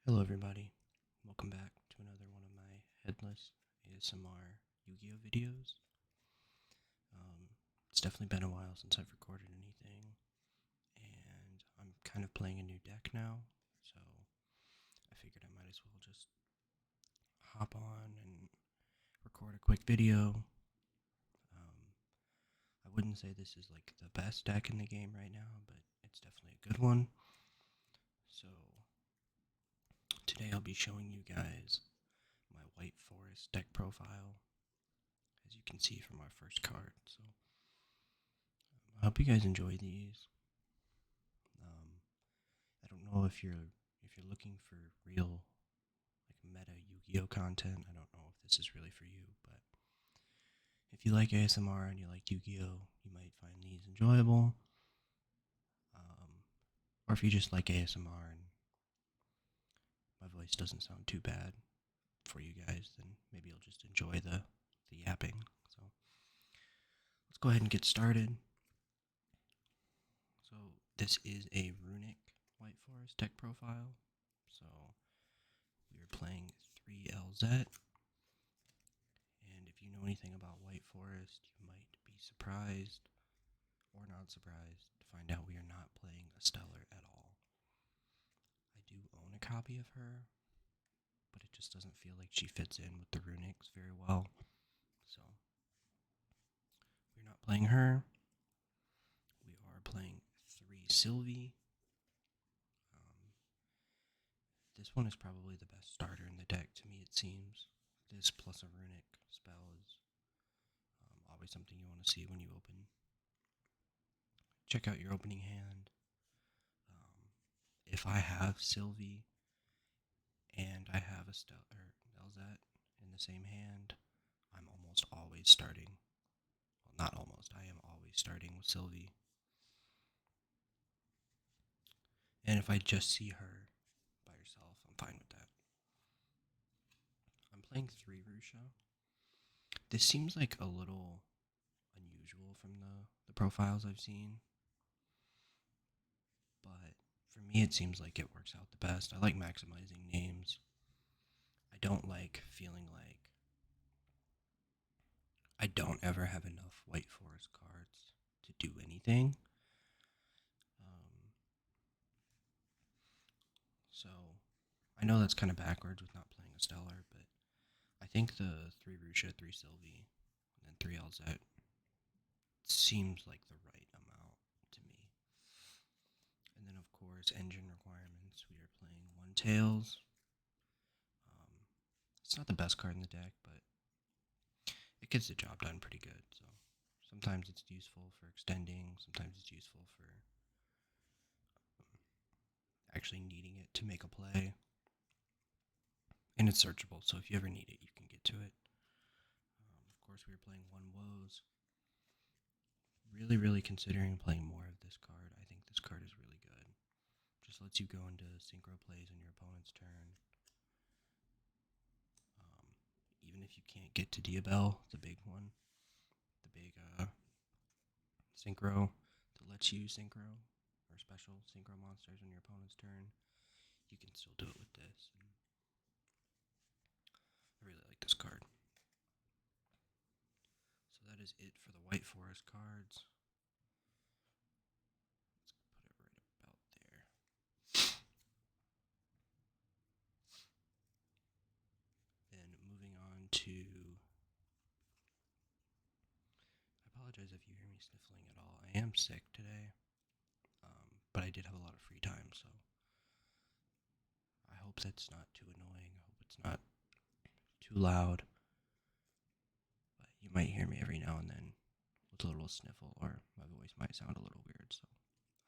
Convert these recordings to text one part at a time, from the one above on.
Hello, everybody. Welcome back to another one of my headless ASMR Yu-Gi-Oh videos. It's definitely been a while since I've recorded anything, and I'm kind of playing a new deck now, so I figured I might as well just hop on and record a quick video. I wouldn't say this is like the best deck in the game right now, but it's definitely a good one. So today I'll be showing you guys my White Forest deck profile, as you can see from our first card. So I hope you guys enjoy these. I don't know if you're looking for real like meta Yu-Gi-Oh content. I don't know if this is really for you, but if you like ASMR and you like Yu-Gi-Oh, you might find these enjoyable. Or if you just like ASMR and my voice doesn't sound too bad for you guys, then maybe you'll just enjoy the yapping. So let's go ahead and get started. So this is a Runick White Forest deck profile. So we are playing 3LZ. And if you know anything about White Forest, you might be surprised or not surprised to find out we are not playing a Stellar at all. I do own a copy of her, but it just doesn't feel like she fits in with the Runicks very well. So we're not playing her. We are playing 3 Sylvie. This one is probably the best starter in the deck to me, it seems. This plus a Runick spell is always something you want to see when you open. Check out your opening hand. If I have Sylvie and I have a Elzat in the same hand, I'm almost always starting. Well, not almost. I am always starting with Sylvie. And if I just see her by herself, I'm fine with that. I'm playing 3 Rusha. This seems like a little unusual from the profiles I've seen, but for me it seems like it works out the best. I like maximizing names. I don't like feeling like I don't ever have enough White Forest cards to do anything. So I know that's kind of backwards with not playing a Stellar, but I think the 3 Rusha, 3 Sylvie, and then 3 Elzet seems like the right amount to me. And then, of course, engine requirements. We are playing 1 Tails. It's not the best card in the deck, but it gets the job done pretty good. So sometimes it's useful for extending, sometimes it's useful for actually needing it to make a play. And it's searchable, so if you ever need it, you can get to it. Of course, we were playing 1 Woes. Really considering playing more of this card. I think this card is really good. Just lets you go into synchro plays on your opponent's turn. Even if you can't get to Diabell, the big one, the big synchro that lets you synchro or special synchro monsters on your opponent's turn, you can still do it with this. And I really like this card. So that is it for the White Forest cards. Let's put it right about there. Then moving on to, I apologize if you hear me sniffling at all. I am sick today, but I did have a lot of free time, so I hope that's not too annoying. I hope it's not too loud. But you might hear me every now and then with a little sniffle, or my voice might sound a little weird, so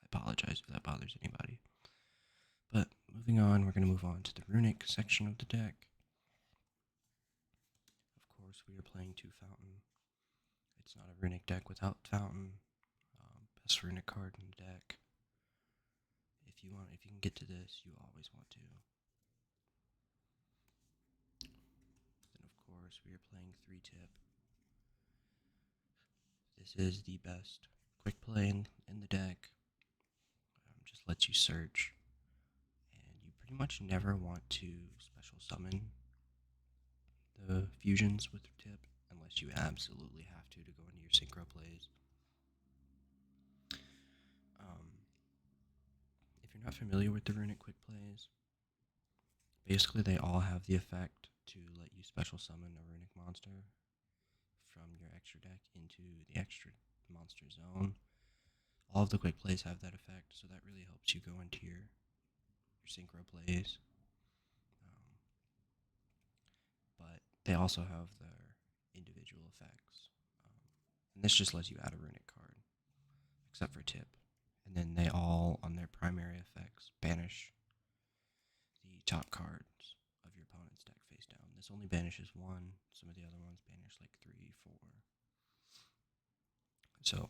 I apologize if that bothers anybody. But moving on, we're going to move on to the Runick section of the deck. Of course, we are playing 2 Fountain. It's not a Runick deck without Fountain. Best Runick card in the deck. If you can get to this, you always want to. Then, of course, we are playing 3 Tip. This is the best quick play in the deck. Just lets you search, and you pretty much never want to special summon the fusions with tip unless you absolutely have to go into your synchro plays. If you're not familiar with the Runick quick plays, basically they all have the effect to let you special summon a Runick monster from your extra deck into the extra monster zone. All of the quick plays have that effect, so that really helps you go into your synchro plays. But they also have their individual effects. And this just lets you add a Runick card, except for tip. And then they all, on their primary effects, banish the top cards of your opponent's deck face down. This only banishes one. Some of the other ones banish like 3, 4. So,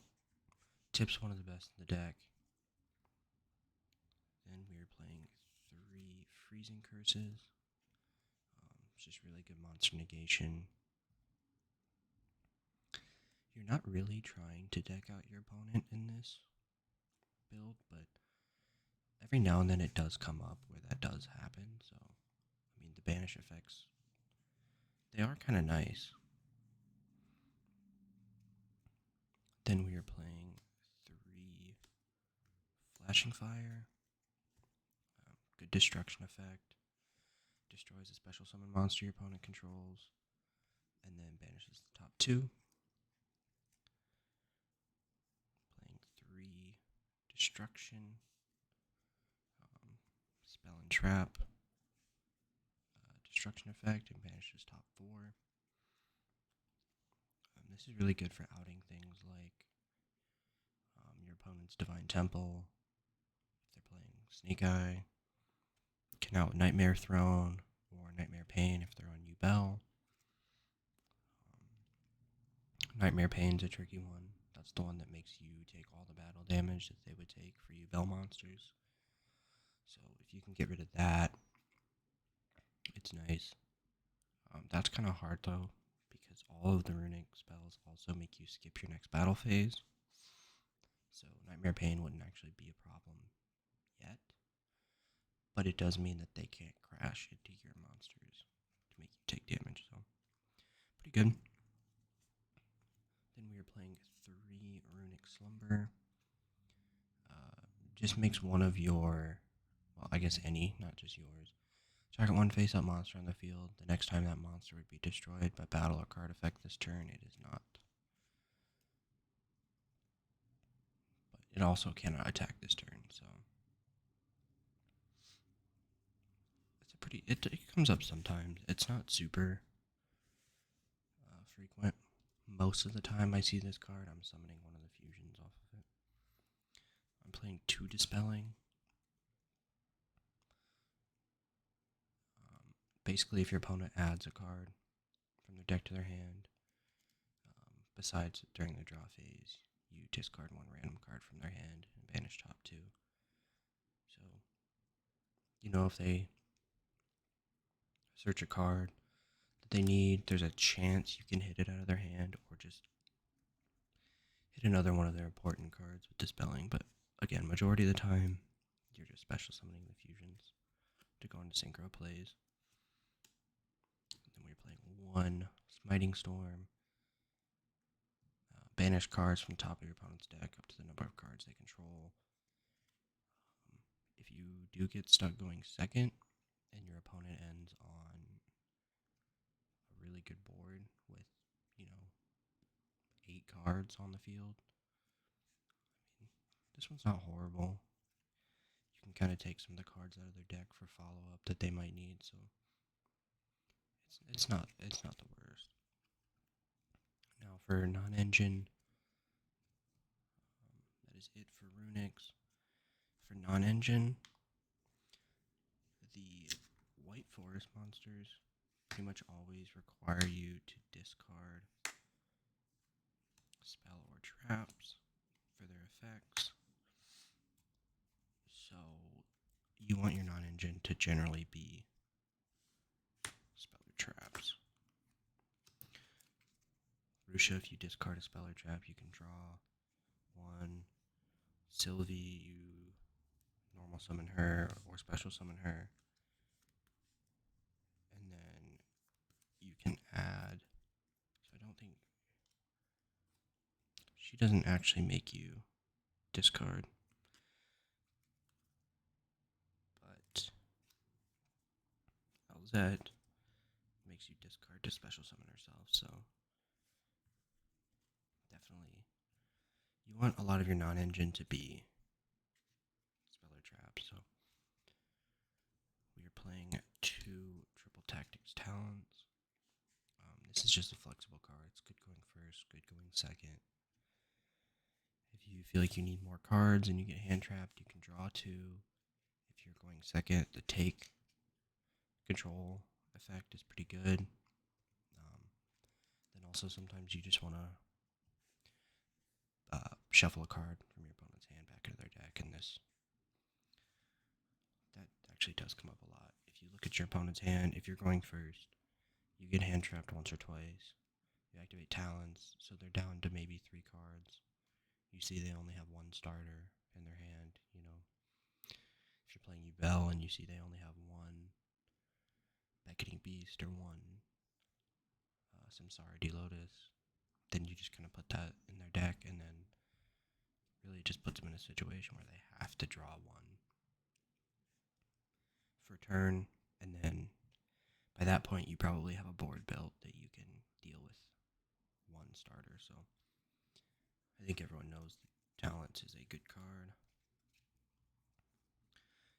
tip's one of the best in the deck. Then we are playing 3 freezing curses. It's just really good monster negation. You're not really trying to deck out your opponent in this build, but every now and then it does come up where that does happen. So, I mean, the banish effects, they are kind of nice. Then we are playing 3 flashing fire. Good destruction effect. Destroys a special summon monster your opponent controls, and then banishes the top 2. Playing 3 destruction. Spell and trap. Destruction effect and banishes top 4. This is really good for outing things like your opponent's Divine Temple. If they're playing Snake Eye, can out Nightmare Throne or Nightmare Pain if they're on U-Bell. Nightmare Pain's a tricky one. That's the one that makes you take all the battle damage that they would take for U-Bell monsters. So if you can get rid of that, it's nice. That's kind of hard though, because all of the Runick spells also make you skip your next battle phase. So Nightmare Pain wouldn't actually be a problem yet, but it does mean that they can't crash into your monsters to make you take damage, so pretty good. Then we are playing 3 Runick Slumber. Just makes one of your, well, I guess any, not just yours, target one face-up monster on the field. The next time that monster would be destroyed by battle or card effect this turn, it is not. But it also cannot attack this turn, so it's a pretty, it comes up sometimes. It's not super frequent. Most of the time I see this card, I'm summoning one of the fusions off of it. I'm playing 2 Dispelling. Basically, if your opponent adds a card from their deck to their hand, besides during the draw phase, you discard 1 random card from their hand and banish top 2. So, if they search a card that they need, there's a chance you can hit it out of their hand or just hit another one of their important cards with Dispelling. But again, majority of the time, you're just special summoning the fusions to go into synchro plays. Then we're playing 1 Smiting Storm. Banish cards from the top of your opponent's deck up to the number of cards they control. If you do get stuck going second and your opponent ends on a really good board with, 8 cards on the field, this one's not horrible. You can kind of take some of the cards out of their deck for follow-up that they might need, so it's not the worst. Now for non-engine, that is it for Runicks. For non-engine, the White Forest monsters pretty much always require you to discard spell or traps for their effects. So you want your non-engine to generally be spell or traps. Rusha, if you discard a spell or trap, you can draw 1. Sylvie, you normal summon her or special summon her. add. So I don't think she doesn't actually make you discard, but LZ makes you discard to special summon herself. So definitely, you want a lot of your non-engine to be Speller Trap. So we are playing 2 Triple Tactics Talents. This is just a flexible card. It's good going first, good going second. If you feel like you need more cards and you get hand trapped, you can draw 2. If you're going second, the take control effect is pretty good. Then also sometimes you just want to shuffle a card from your opponent's hand back into their deck, and that actually does come up a lot. If you look at your opponent's hand, if you're going first, you get hand trapped once or twice. You activate talents, so they're down to maybe 3 cards. You see they only have 1 starter in their hand, If you're playing Yubel and you see they only have 1 Beckoning Beast or 1 Samsara Lotus, then you just kind of put that in their deck, and then really just puts them in a situation where they have to draw 1 for turn, and then by that point you probably have a board built that you can deal with 1 starter. So I think everyone knows that Talents is a good card.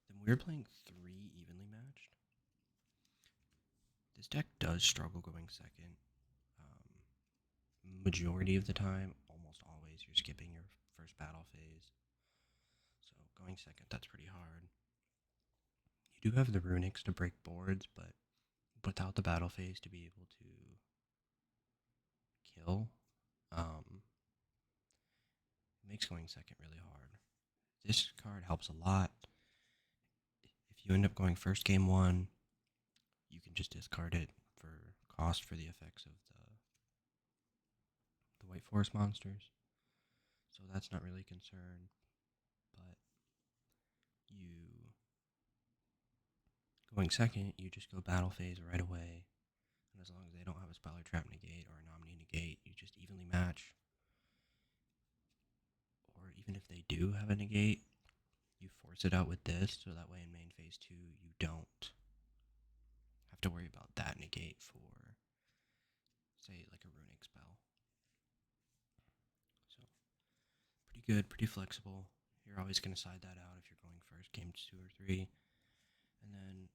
Then we're playing 3 evenly matched. This deck does struggle going second. Majority of the time, almost always, you're skipping your first battle phase. So going second, that's pretty hard. You do have the Runicks to break boards, but without the battle phase to be able to kill, it makes going second really hard. This card helps a lot. If you end up going first game 1, you can just discard it for cost for the effects of the White Forest monsters. So that's not really a concern. But you going second, you just go battle phase right away. And as long as they don't have a Speller Trap negate or a Nominee negate, you just evenly match. Or even if they do have a negate, you force it out with this, so that way in main phase 2 you don't have to worry about that negate for, say, like a Runick spell. So pretty good, pretty flexible. You're always going to side that out if you're going first, game 2 or 3. And then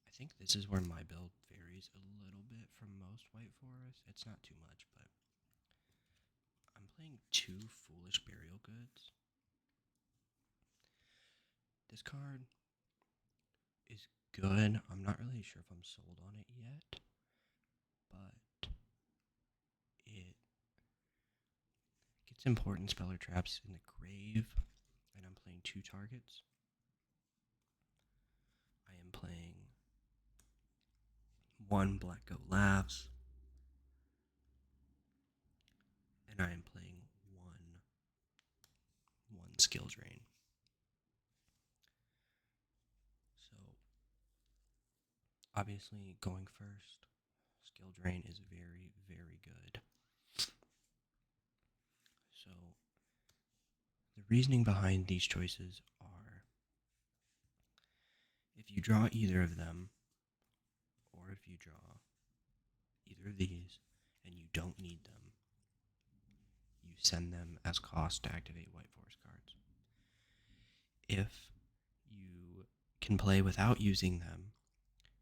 I think this is where my build varies a little bit from most White Forest. It's not too much, but I'm playing 2 Foolish Burial Goods. This card is good. I'm not really sure if I'm sold on it yet, but it gets important Speller Traps in the grave, and I'm playing 2 targets. I am playing 1 Black Goat Laughs, and I am playing 1 Skill Drain. So obviously going first, Skill Drain is very, very good. So the reasoning behind these choices are, if you draw either of them, or if you draw either of these and you don't need them, you send them as cost to activate White Forest cards. If you can play without using them,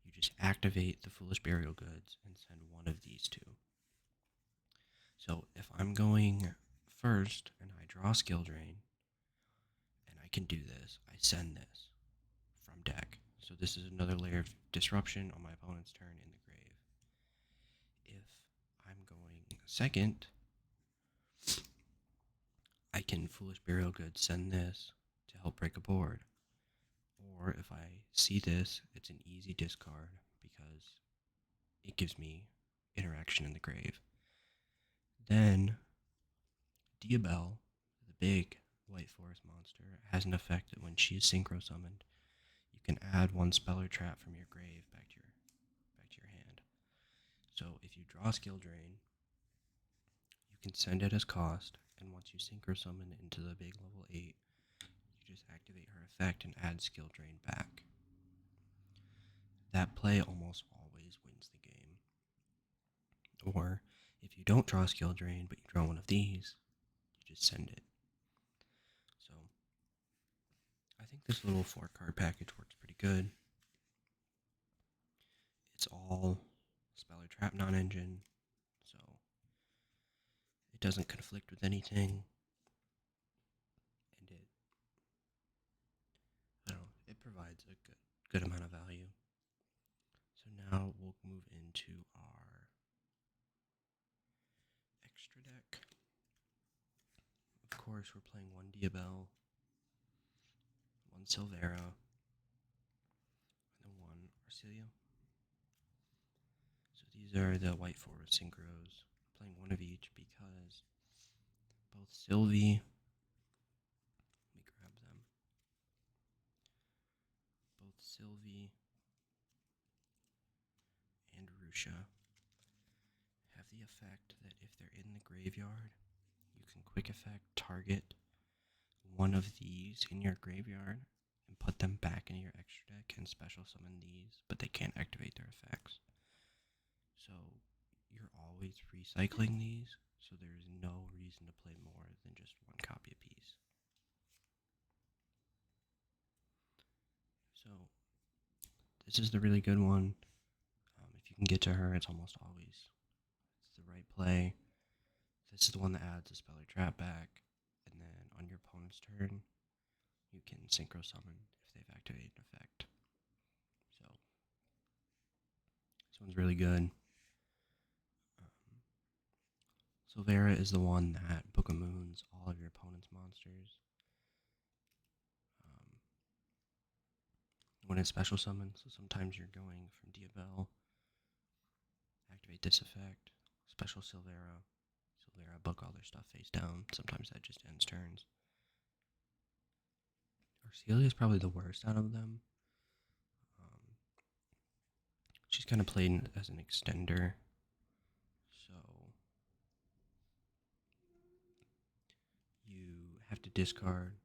you just activate the Foolish Burial Goods and send 1 of these 2. So if I'm going first and I draw Skill Drain, and I can do this, I send this from deck. So this is another layer of disruption on my opponent's turn in the grave. If I'm going second, I can Foolish Burial Goods, send this to help break a board. Or if I see this, it's an easy discard because it gives me interaction in the grave. Then Diabelle, the big White Forest monster, has an effect that when she is synchro summoned, you can add 1 Speller Trap from your grave back to your hand. So if you draw Skill Drain, you can send it as cost, and once you synchro summon into the big level 8, you just activate her effect and add Skill Drain back. That play almost always wins the game. Or if you don't draw Skill Drain, but you draw one of these, you just send it. So I think this little 4-card package works pretty good. It's all Speller Trap non-engine, so it doesn't conflict with anything, and it provides a good amount of value. So now we'll move into our extra deck. Of course, we're playing one Diabell, one Silvera, and then one Arcelia. So these are the White Forest synchros. I'm playing one of each because both Sylvie, let me grab them, both Sylvie and Rusha have the effect that if they're in the graveyard, you can quick effect target one of these in your graveyard and put them back into your extra deck and special summon these, but they can't activate their effects. So you're always recycling these, so there's no reason to play more than just one copy apiece. So this is the really good one. If you can get to her, it's almost always the right play. This is the one that adds a Speller Trap back, and then on your opponent's turn, you can synchro summon if they've activated an effect. So this one's really good. Silvera is the one that Book of Moons all of your opponent's monsters. When it's special summon, so sometimes you're going from Diabell, activate this effect, special Silvera, book all their stuff face down. Sometimes that just ends turns. Arcelia is probably the worst out of them. She's kind of played as an extender, so you have to discard.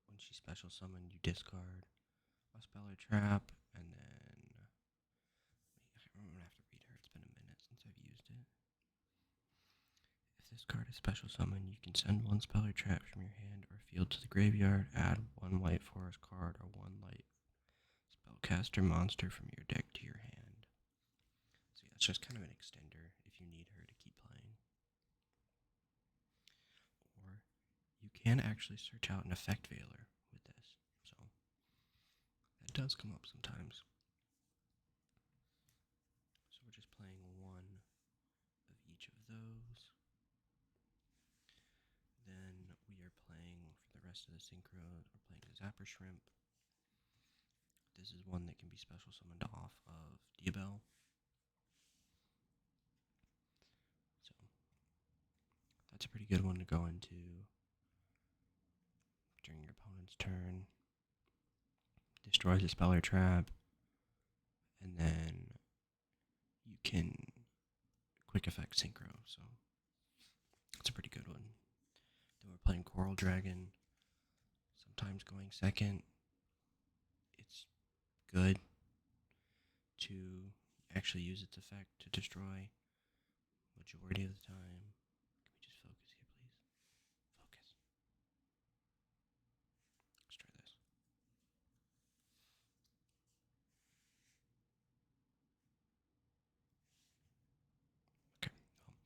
When she's special summoned, you discard a Speller Trap, and then I'm gonna have to read her. It's been a minute since I've used it. If this card is special summoned, you can send one Speller Trap from your hand or field to the graveyard, add one White Forest card or one light spellcaster monster from your deck to your hand. So yeah, it's just kind of an extender if you need her to keep playing. Or you can actually search out an effect veiler with this, so that does come up sometimes. So we're just playing one of each of those. Then we are playing, for the rest of the synchros, we're playing a Zapper Shrimp. This is one that can be special summoned off of Diabell. So that's a pretty good one to go into during your opponent's turn. Destroys a Speller Trap, and then you can quick effect synchro, so it's a pretty good one. Then we're playing Coral Dragon, sometimes going second. It's good to actually use its effect to destroy majority of the time. Can we just focus here, please? Focus. Let's try this. Okay, well,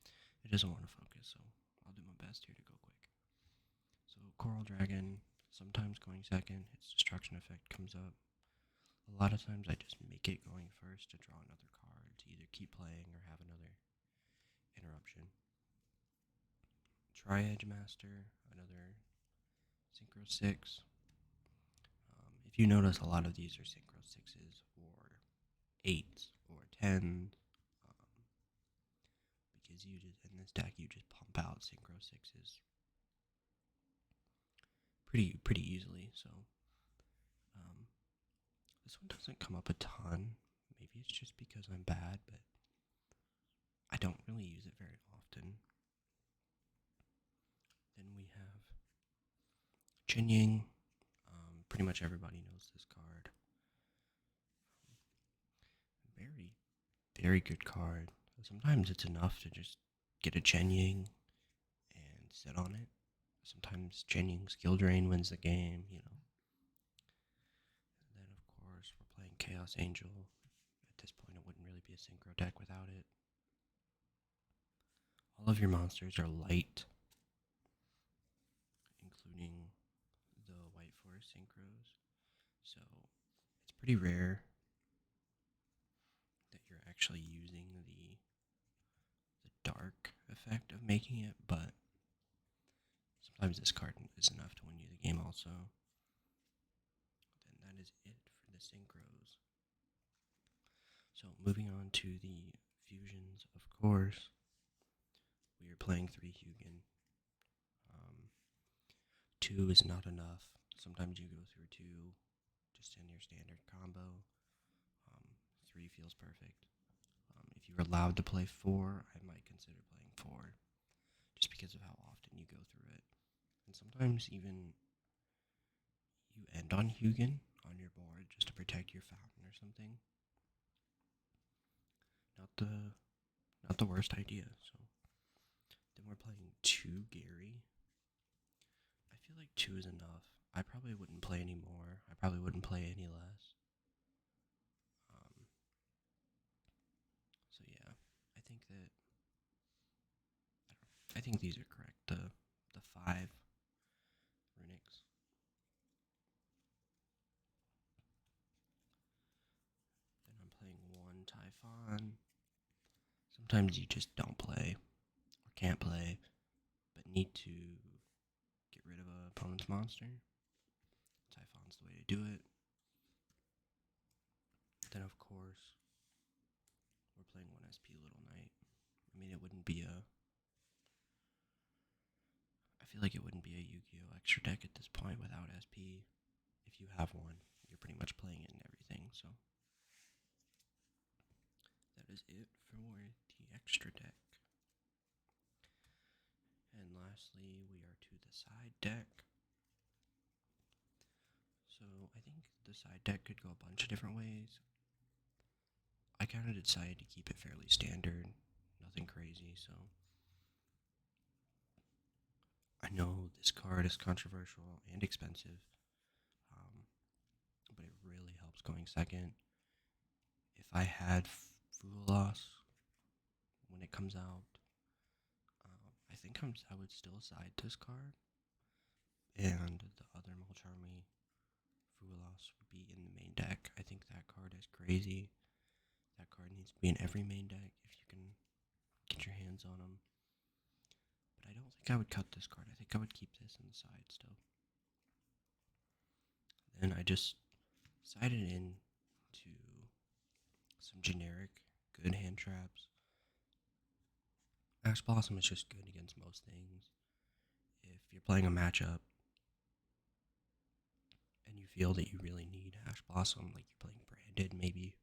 it doesn't want to focus, so I'll do my best here to go quick. So Coral Dragon, sometimes going second, its destruction effect comes up. A lot of times I just make it going first to draw another card to either keep playing or have another interruption. Tri-Edge Master, another Synchro 6. If you notice, a lot of these are Synchro 6s or 8s or 10s. Because you just, in this deck, you just pump out Synchro 6s pretty easily, so this one doesn't come up a ton. Maybe it's just because I'm bad, but don't really use it very often. Then we have Jinying. Pretty much everybody knows this card. Very, very good card. Sometimes it's enough to just get a Jinying and sit on it. Sometimes Jinying skill drain wins the game, you know. And then, of course, we're playing Chaos Angel. At this point, it wouldn't really be a synchro deck without it. All of your monsters are light, including the White Forest synchros. So it's pretty rare that you're actually using the dark effect of making it, but sometimes this card is enough to win you the game also. Then that is it for the synchros. So moving on to the fusions, of course, we are playing 3 Hugin. 2 is not enough. Sometimes you go through 2 just in your standard combo. 3 feels perfect. If you were allowed to play 4, I might consider playing 4, just because of how often you go through it. And sometimes even you end on Hugin on your board just to protect your fountain or something. Not the worst idea. So then we're playing 2 Gary. I feel like 2 is enough. I probably wouldn't play any more. I probably wouldn't play any less. So yeah, I think these are correct. The 5 Runicks. Then I'm playing 1 Typhon. Sometimes you just don't play or can't play, but need to get rid of an opponent's monster. Typhon's the way to do it. Then, of course, we're playing 1 SP Little Knight. I mean, it wouldn't be a... I feel like it wouldn't be a Yu-Gi-Oh! Extra deck at this point without SP. If you have one, you're pretty much playing it in everything, so... That is it for the extra deck. And lastly, we are to the side deck. So I think the side deck could go a bunch of different ways. I kind of decided to keep it fairly standard, nothing crazy, so... I know this card is controversial and expensive, but it really helps going second. If I had Fulos when it comes out, I think I would still side this card, and the other Mulcharmy Fulos would be in the main deck. I think that card is crazy. That card needs to be in every main deck if you can get your hands on them. But I don't think I would cut this card. I think I would keep this in the side still. Then I just sided in to some generic good hand traps. Ash Blossom is just good against most things. If you're playing a matchup and you feel that you really need Ash Blossom, like you're playing Branded, maybe,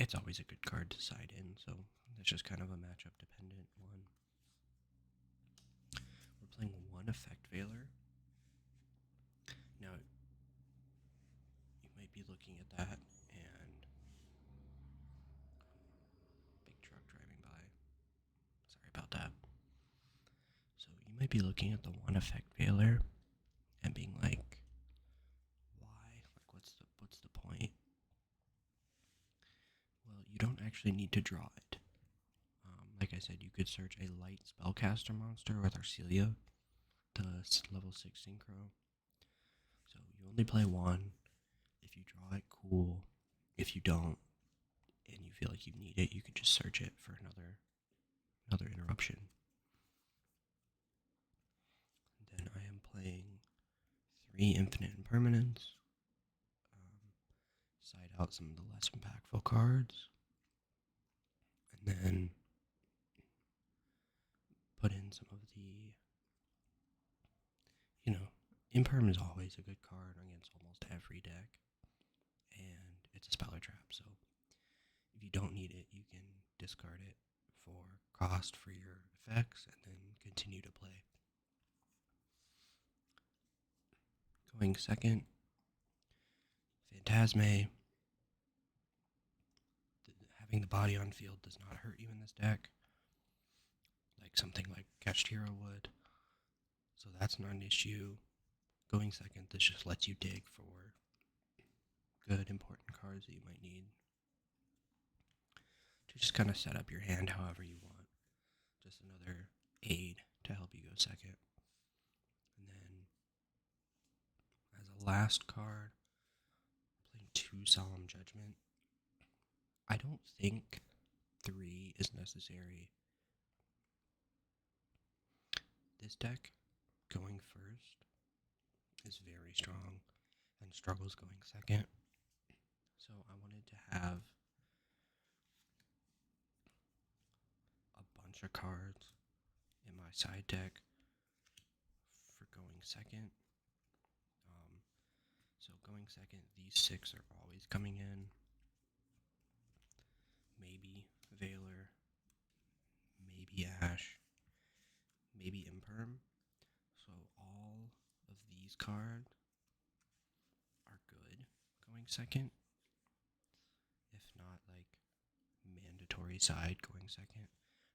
it's always a good card to side in, so it's just kind of a matchup dependent one. We're playing 1 Effect Veiler. Now, you might be looking at that and big truck driving by. Sorry about that. So you might be looking at the 1 Effect Veiler and being like, why? Like, what's the point? Well, you don't actually need to draw it. Like I said, you could search a light spellcaster monster with Arcelia, the level 6 synchro. So you only play 1. If you draw it, cool. If you don't, and you feel like you need it, you can just search it for another interruption. And then I am playing 3 Infinite Impermanence. Side out some of the less impactful cards. And then put in some of the, Imperm is always a good card against almost every deck. And it's a speller trap, so If you don't need it, you can discard it for cost for your effects and then continue to play. Going second, Phantasme. Having the body on field does not hurt you in this deck, like something like Kashtira would. So that's not an issue. Going second, this just lets you dig for good, important cards that you might need to just kind of set up your hand however you want. Just another aid to help you go second. And then, as a last card, playing 2 Solemn Judgment. I don't think 3 is necessary. This deck, going first, is very strong and struggles going second. So I wanted to have a bunch of cards in my side deck for going second. So going second, these 6 are always coming in. Maybe Veiler, maybe Ash, maybe Imperm. So all of these cards are good going second. If not, like, mandatory side going second.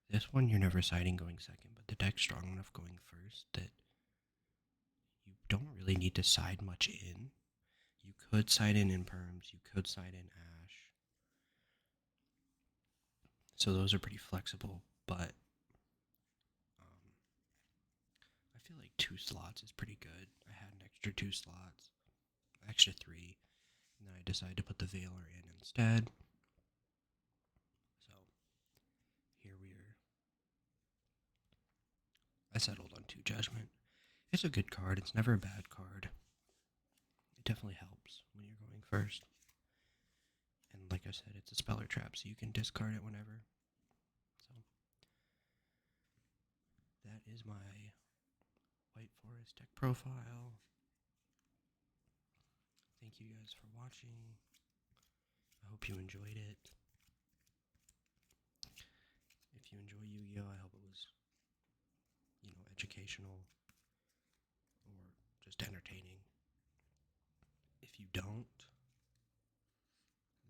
This one you're never siding going second, but the deck's strong enough going first that you don't really need to side much in. You could side in Imperms, you could side in Ash. So those are pretty flexible, but I feel like 2 slots is pretty good. I had an extra 2 slots, extra 3, and then I decided to put the Veiler in instead. So here we are. I settled on 2 Judgment. It's a good card. It's never a bad card. It definitely helps when you're going first. And like I said, it's a speller trap, so you can discard it whenever. So that is my White Forest deck profile. Thank you guys for watching. I hope you enjoyed it. If you enjoy Yu-Gi-Oh, I hope it was, educational or just entertaining. If you don't,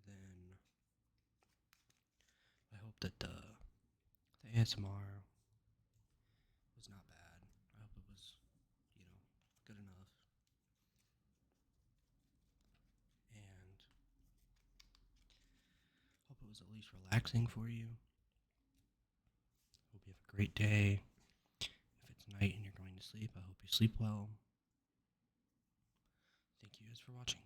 then I hope that the ASMR was not bad. I hope it was, good enough. And hope it was at least relaxing for you. Hope you have a great day. If it's night and you're going to sleep, I hope you sleep well. Thank you guys for watching.